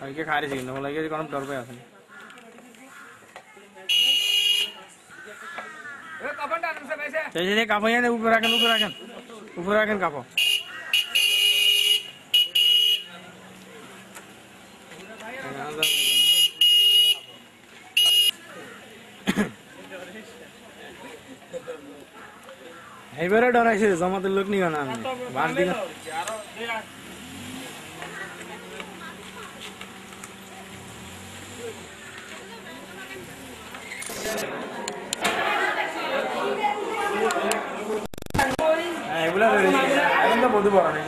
আজকে খাইছি কিন্তু লাগে কোনো ডর পাই আছে এই যে কাপড় এনে উপরে রাখেন কাপড় এইবারে ডরাইছে জমাতের লোক নিও না আমি বাস দিন এগুলা এখন তো বধু বড় নেই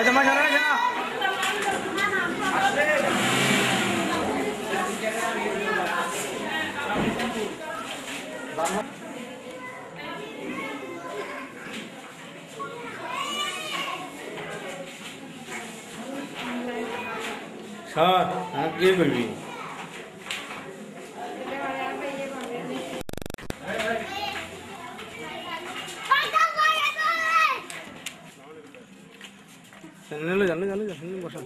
তোমার সর কি করবি জানো বসান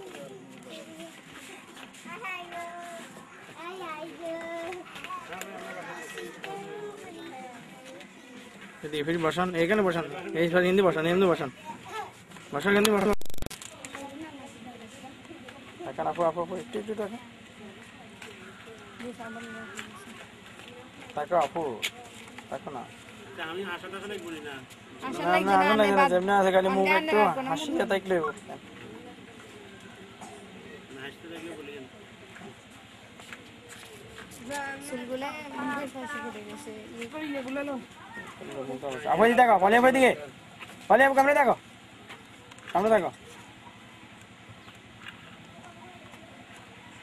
ফির বসান এখানে বসান এই হিন্দি বসান এমনি বসান হিন্দি বসান টাকা আপু একটু টাকা আপু টাকা না আমি আশাটা বলি না যেমনি আছে খালি মুখ একটু হাসিয়ে থাকলে আপনি দেখো পলিয়া দিকে পলিয়া কামড়ে দেখো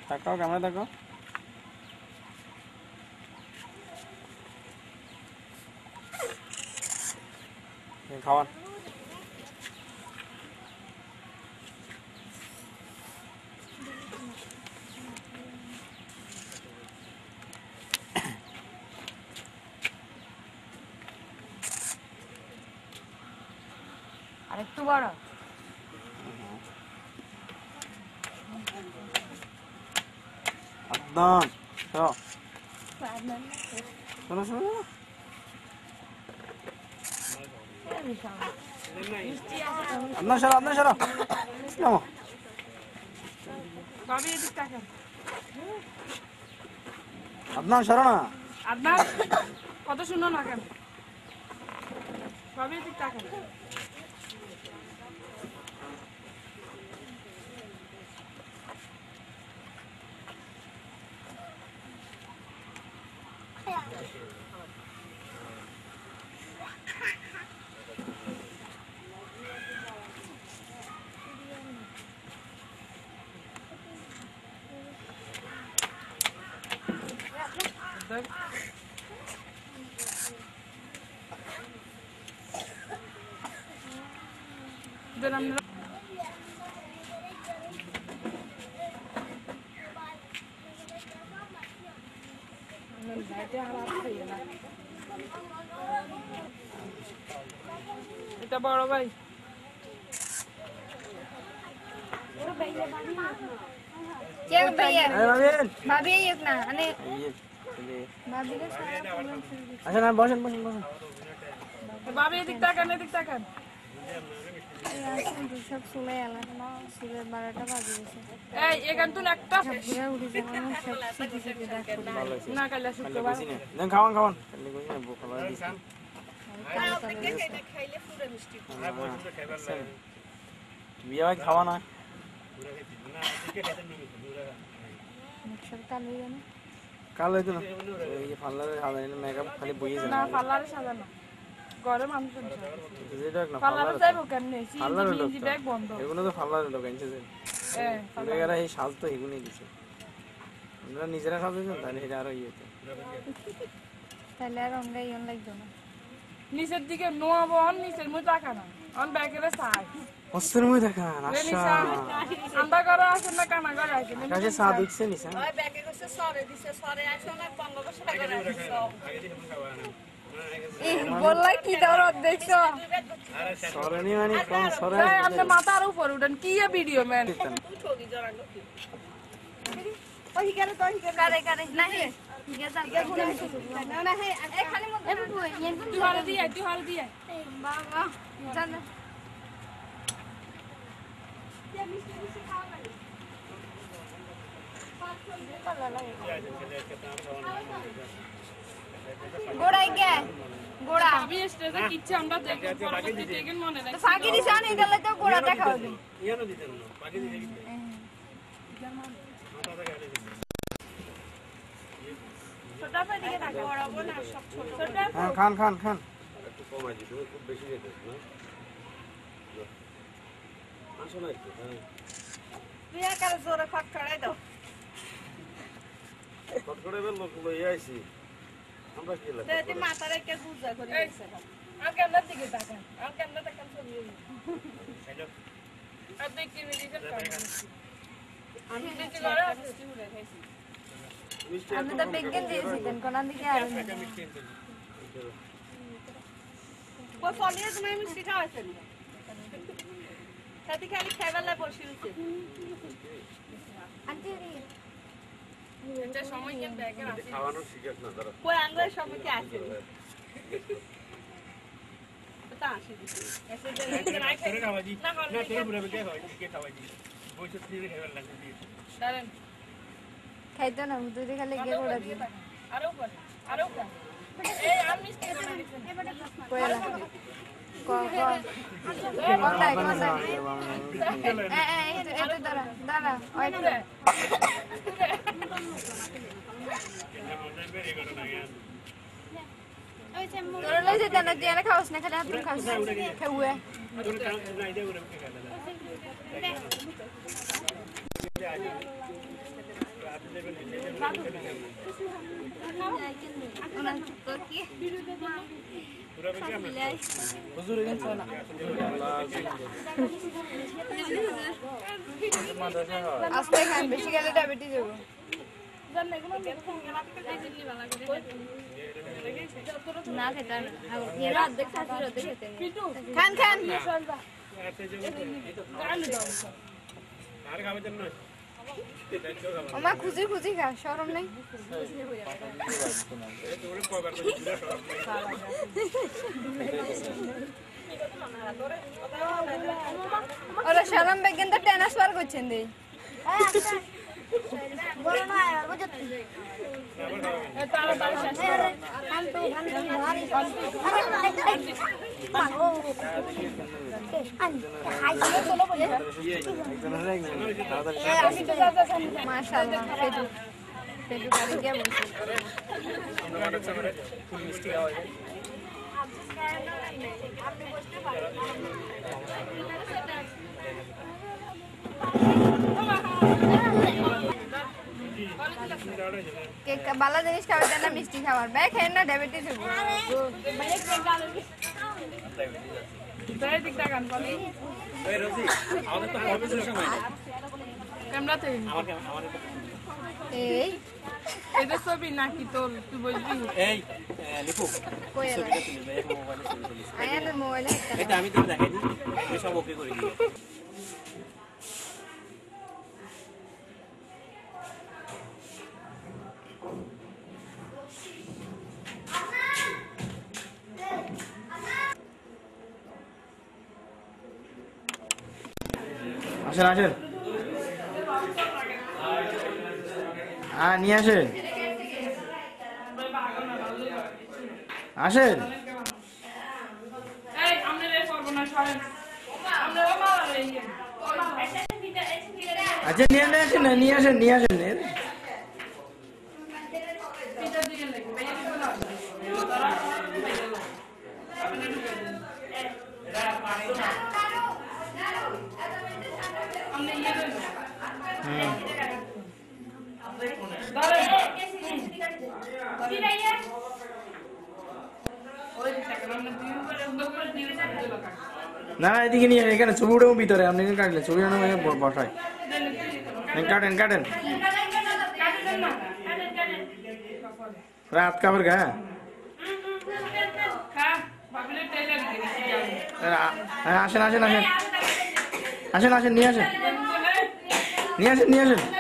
তাকাও ক্যামেরা দেখো খাওয়ান আরেকটু বড় আদনান শোনো আদনান সরো আদনান সরো না আদনান কত শুনো না কেন সবই ঠিক থাকে এটা বড় ভাই ভাবি না মানে আচ্ছা না বসেন ভাবি এদিক তাকান সব চলে এলাম না চুলের 12টা বাজে গেছে এই এখান তুই একটা ঘুরে উঠে যাওয়ার সব সিটি না কাইলা শুক্রবার খাওয়ান খাইলে পুরো মিষ্টি বিয়ে ভাই খাওয়া না কাল হইতো না এই পার্লারে সাজানো মেকআপ খালি বইয়ে যায় না পার্লারে সাজানো ঘরে মানুষ যেটা না পার্লারে যাইবো কেমনে সিজি ব্যাগ বন্ধ এগুলো তো পার্লারে লোক আনছে যে এরা এই সাজ তো এগুলো দিছে আমরা নিজেরা সাজাইছেন তাহলে এটা আরো ইয়েতে তাহলে আর আমরা ইয়ন লাগতো না নিচের দিকে নোয়াবো নিচের মুই টাকা না অন ব্যাগেরে চাই অস্ত্রের মুই দেখান আচ্ছা আন্দা করা আছে না কানা করা আছে কাছে চা দিচ্ছে নিছে ওই ব্যাগে কইছে সরে দিছে সরে আসো না 1500 টাকা রাখছো বললাই কি দরদ দেখছো সরেনি মানে কোন সরে আপনি মাথার উপর উঠেন কি ভিডিও ম্যান ওই করে তো করে করে নাহি না না হে এখানে মধ্যে তুই হাল দিয়ে বাবা জান গোড়াই গে গোড়া আমি স্টেজে কিচ্ছু আমরা দেখব পরবর্তী দেখেন মনে রাখবেন ফাঁকি দিছে না এটালে তো গোড়া দেখাও দিন ইয়ানো দিতেন না বাকি দিয়ে দিতেন ছোটা পা দিকে থাকো বড় না সব ছোট ছোটা হ্যাঁ খান খান খান একটু কমাই দিতে খুব বেশি যেতে না আসো না একটু হ্যাঁ তুই একারে জোরে ফাঁক ছড়াই দাও কত করে বেল লোকগুলো আইছি আমরা কি লাগবে তুই মাথারে কে গুজা করে দিছে আর ক্যামেরার দিকে তাকান আর ক্যামেরা তাকান ছবি হ্যালো আর দেখতে ভিডিও আমি দেখতে করে আসছি উড়ে খাইছি মিষ্টি আমি তো বিজ্ঞান দিয়েছি দেন কোন দিকে আর মিষ্টি এনে কই ফলিয়ে তুমি মিষ্টি খাওয়াছেন সাথে খালি খাইবালা বসিলছে আন্টি এটা সময় কেন ব্যাগে দিই খাওয়ানোর শিখাত না তারা কই আঙ্গুলের সময় কি আছে তা আসে তোরে খাওয়াই দি না তোরে পুরো বেকে খাওয়াই দি বইছে দিয়ে খাইবার লাগবে দি দাঁড়ান খাইতো না দুই খালি গে গোড়া দি আরো উপর এই আমি স্টেজে কইলা ক কোনটাই কোনটাই এটা দাঁড়া দাঁড়া ওইটা তোরা লই যেতে না দিয়ে খাওস না খালি আপনি খাওস খাওয়া তোরে কাম না আইডিয়া করে বেকে খাইলা পুরো বেকে আমরা হুজুর এখানে না আস্তে খান বেশি গেলে ডায়াবেটিস হবে না খেতে এরা অর্ধেক খাসি অর্ধেক খেতে খান খান আর খাবে জন্য ওমা খুঁজি খুঁজি খা শরম নেই তোরে কবার করে দিলা ওরা শরম বেগেন তো ট্রান্সফার করছেন দেই বড় না আর বুঝতে মাশাআল্লাহ পেটু পেটু গাড়ি কে বলছে মিষ্টি খাওয়াই কেক বালা জিনিস খাওয়ার না মিষ্টি খাওয়ার ব্যাগ খেয়ে না ডায়াবেটিস হবে তাই দিক তাকান বলি এই রোজি আমাদের তো অফিসের সময় ক্যামেরাতে এই এটা ছবি নাকি তোর তুই বলবি এই লিখো কইলা ছবিটা তুলবে এক মোবাইলে ছবি তুলিস আয়ানের মোবাইলে এটা আমি তোকে দেখাই দিই আমি সব ওকে করে দিই আসেন আসেন নিয়ে আসেন আসেন এই আমরা রে করব না সরেন আমরা মারা রে আচ্ছা নিয়ে আসেন নিয়ে আসেন নিয়ে আসেন পিটার দিকে লাগবে এই দিকে না আমরা ইয়ে করব দাঁড়ান ওই দিকে আমরা দুই করে উদ্যোগ করে দিলে যাবে লোকা না এদিকে নিয়ে এখানে ছবি উঠেও ভিতরে আপনি কাটলে ছবি আনো বসায় কাটেন কাটেন রাত কাপড় গা খা আসেন আসেন আসেন আসেন আসেন নিয়ে আসেন নিয়ে আসেন নিয়ে আসেন